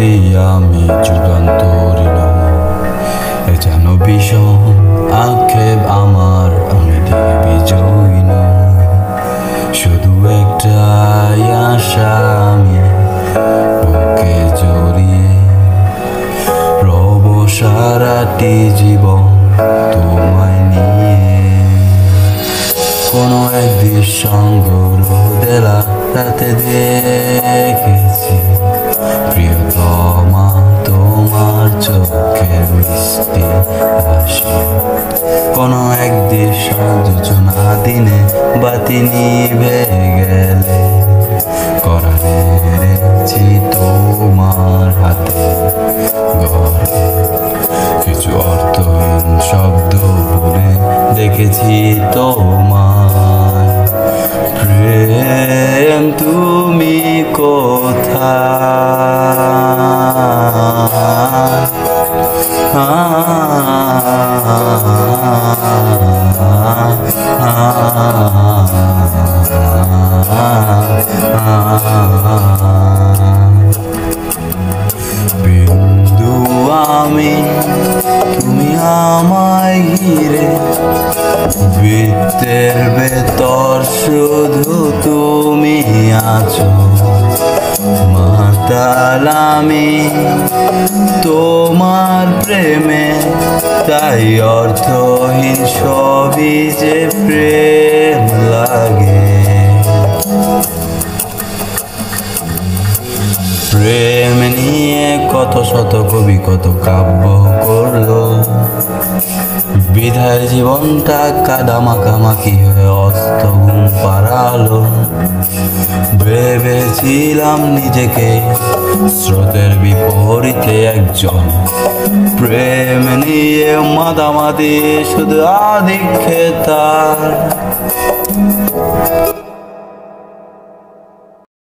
প্রতি আমি যুগান্তরী নই, এ যেন ভীষণ আক্ষেপ আমার, আমি বিজয়ী নই। শুধু একটাই আশা, আমি বুকে জড়িয়ে রব সারাটি জীবন তোমায় নিয়ে। কোনো একদিন সঙ্গ রোদেলা রাতে দেখেছি প্রিয়তমা তোমার চোখের মিষ্টি হাসি। কোনো একদিন সঞ্জনা দিনে বাতি নিভে গেলে করানে রেখেছি তোমার হাতে ঘরে। কিছু অর্থহীন শব্দ বলে দেখেছি তোমার, প্রেম তুমি বিন্দু আমি, তুমি আমায় ঘিরে, বৃত্তের ভেতর শুধু তুমি আছো। মাতাল আমি তোমার প্রেমে, তাই অর্থহীন সবই যে প্রেম লাগে। প্রেম নিয়ে কত শত কবি কত কাব্য করলো, বিধায় জীবনটা কাদা মাখামাখি হয়ে অস্ত ঘুম পাড়ালো। ভেবেছিলাম নিজেকে স্রোতের বিপরীতে একজন, প্রেম নিয়ে মাতামাতি শুধু আধিক্যে তার।